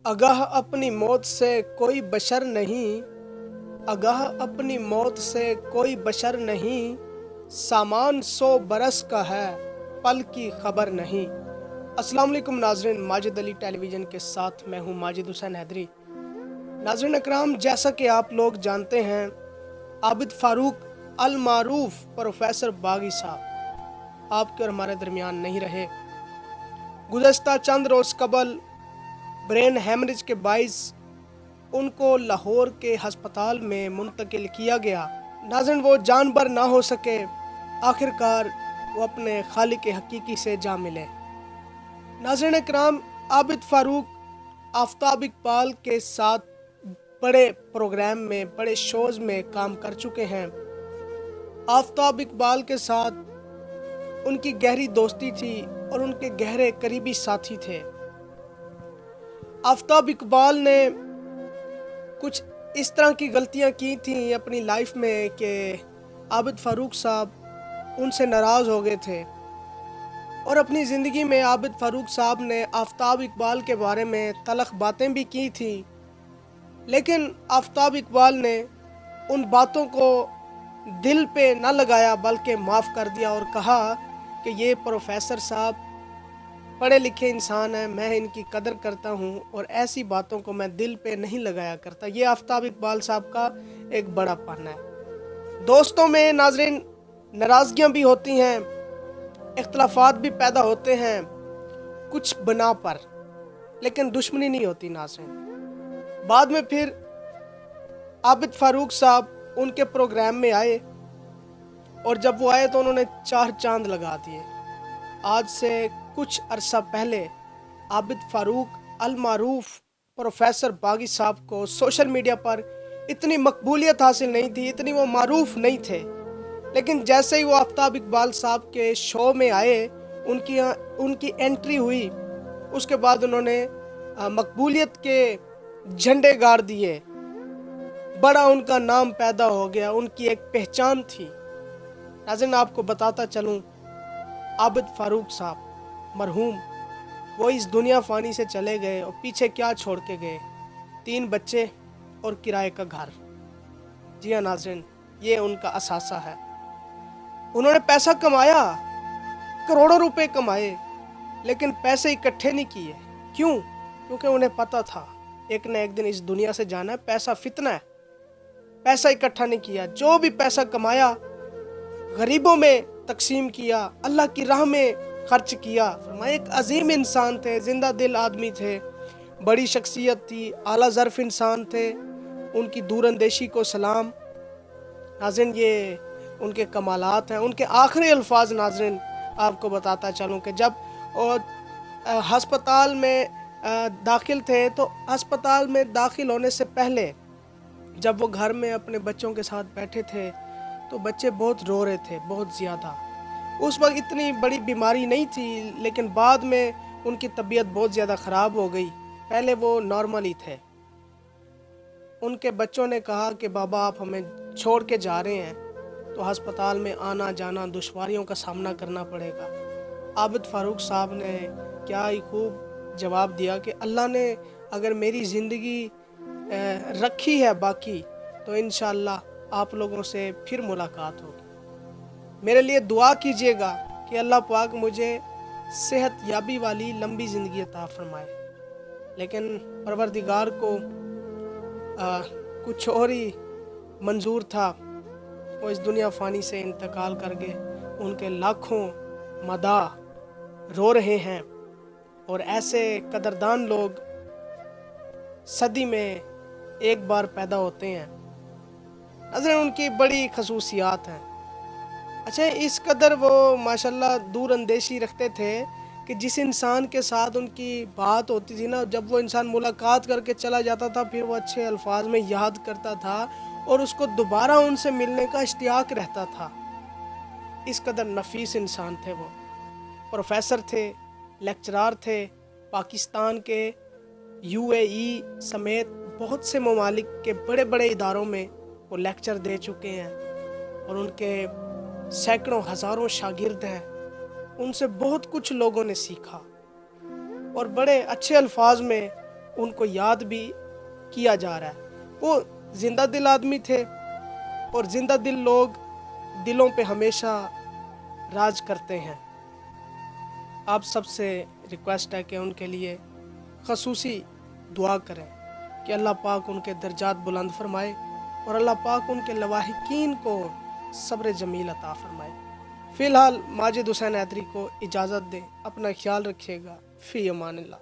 आगाह अपनी मौत से कोई बशर नहीं, आगाह अपनी मौत से कोई बशर नहीं, सामान 100 बरस का है, पल की खबर नहीं। अस्सलाम वालेकुम नाज़रीन, माजिद अली टेलीविज़न के साथ मैं हूं माजिद हुसैन हैदरी। नाज़रीन अकराम, जैसा कि आप लोग जानते हैं, आबिद फ़ारूक अल मारूफ प्रोफेसर बागी साहब आपके और हमारे दरमियान नहीं रहे। गुज़श्ता चंद रोज़ कबल ब्रेन हेमरेज के बाइस उनको लाहौर के हस्पताल में मुंतकिल किया गया। नाज़रीन, वो जानबर ना हो सके, आखिरकार वो अपने खालिक हकीकी से जा मिले। नाज़रीन इकराम, आबिद फ़ारूक आफ्ताब इकबाल के साथ बड़े प्रोग्राम में, बड़े शोज़ में काम कर चुके हैं। आफ्ताब इकबाल के साथ उनकी गहरी दोस्ती थी और उनके गहरे करीबी साथी थे। आफ्ताब इकबाल ने कुछ इस तरह की गलतियां की थी अपनी लाइफ में कि आबिद फ़ारूक साहब उनसे नाराज़ हो गए थे और अपनी ज़िंदगी में आबिद फ़ारूक साहब ने आफ्ताब इकबाल के बारे में तलख़ बातें भी की थी, लेकिन आफ्ताब इकबाल ने उन बातों को दिल पे न लगाया बल्कि माफ़ कर दिया और कहा कि ये प्रोफेसर साहब पढ़े लिखे इंसान हैं, मैं इनकी कदर करता हूँ और ऐसी बातों को मैं दिल पे नहीं लगाया करता। ये आफ्ताब इकबाल साहब का एक बड़ा पन है। दोस्तों में नाज़रीन नाराज़गियाँ भी होती हैं, इख्तलाफात भी पैदा होते हैं कुछ बना पर, लेकिन दुश्मनी नहीं होती नाज़रीन। बाद में फिर आबिद फ़ारूक साहब उनके प्रोग्राम में आए और जब वो आए तो उन्होंने 4 चांद लगा दिए। आज से कुछ अरसा पहले आबिद फ़ारूक अल मारूफ प्रोफेसर बागी साहब को सोशल मीडिया पर इतनी मकबूलियत हासिल नहीं थी, इतनी वो मारूफ नहीं थे, लेकिन जैसे ही वो आफ्ताब इकबाल साहब के शो में आए, उनकी एंट्री हुई, उसके बाद उन्होंने मकबूलियत के झंडे गाड़ दिए। बड़ा उनका नाम पैदा हो गया, उनकी एक पहचान थी। नाज़रीन, आपको बताता चलूँ, आबिद फ़ारूक साहब मरहूम, वो इस दुनिया फ़ानी से चले गए और पीछे क्या छोड़ के गए? 3 बच्चे और किराए का घर। जी हाँ नाज़रीन, ये उनका असासा है। उन्होंने पैसा कमाया, करोड़ों रुपए कमाए, लेकिन पैसे इकट्ठे नहीं किए। क्यों? क्योंकि उन्हें पता था एक न एक दिन इस दुनिया से जाना है, पैसा फितना है। पैसा इकट्ठा नहीं किया, जो भी पैसा कमाया गरीबों में तकसीम किया, अल्लाह की राह में खर्च किया। फरमाया एक अजीम इंसान थे, जिंदा दिल आदमी थे, बड़ी शख्सियत थी, आला ज़र्फ़ इंसान थे, उनकी दूरअंदेशी को सलाम। नाज़रीन, ये उनके कमालात हैं। उनके आखिरी अल्फाज नाज़रीन आपको बताता चलूँ कि जब हस्पताल में दाखिल थे, तो हस्पताल में दाखिल होने से पहले जब वो घर में अपने बच्चों के साथ बैठे थे तो बच्चे बहुत रो रहे थे, बहुत ज़्यादा। उस वक्त इतनी बड़ी बीमारी नहीं थी, लेकिन बाद में उनकी तबीयत बहुत ज़्यादा ख़राब हो गई। पहले वो नॉर्मल ही थे। उनके बच्चों ने कहा कि बाबा आप हमें छोड़ के जा रहे हैं तो हस्पताल में आना जाना दुश्वारियों का सामना करना पड़ेगा। आबिद फ़ारूक साहब ने क्या ही खूब जवाब दिया कि अल्लाह ने अगर मेरी ज़िंदगी रखी है बाकी, तो इंशाअल्लाह आप लोगों से फिर मुलाकात होगी। मेरे लिए दुआ कीजिएगा कि अल्लाह पाक मुझे सेहत याबी वाली लंबी ज़िंदगी अता फरमाए। लेकिन परवरदिगार को कुछ और ही मंजूर था। वो इस दुनिया फ़ानी से इंतकाल कर गए। उनके लाखों मदाह रो रहे हैं और ऐसे कदरदान लोग सदी में एक बार पैदा होते हैं। नाज़रीन, उनकी बड़ी खसूसियात हैं। अच्छा, इस कदर वो माशाल्लाह दूर अंदेशी रखते थे कि जिस इंसान के साथ उनकी बात होती थी ना, जब वो इंसान मुलाकात करके चला जाता था, फिर वो अच्छे अल्फाज में याद करता था और उसको दोबारा उनसे मिलने का इश्तियाक रहता था। इस कदर नफीस इंसान थे वो। प्रोफेसर थे, लेक्चरार थे, पाकिस्तान के यूएई समेत बहुत से ममालिक के बड़े बड़े इदारों में वो लेक्चर दे चुके हैं और उनके सैकड़ों हज़ारों शागिर्द हैं। उनसे बहुत कुछ लोगों ने सीखा और बड़े अच्छे अल्फाज में ان کو یاد بھی کیا جا رہا ہے۔ وہ زندہ دل آدمی تھے اور زندہ دل لوگ دلوں پہ ہمیشہ راج کرتے ہیں۔ آپ سب سے ریکویسٹ ہے کہ ان کے لیے خصوصی دعا کریں کہ اللہ پاک ان کے درجات بلند فرمائے اور اللہ پاک ان کے لواحقین کو صبر جمیل عطا فرمائے۔ فی الحال ماجد حسین حیدری کو اجازت دیں، اپنا خیال رکھیے گا، فی امان اللہ۔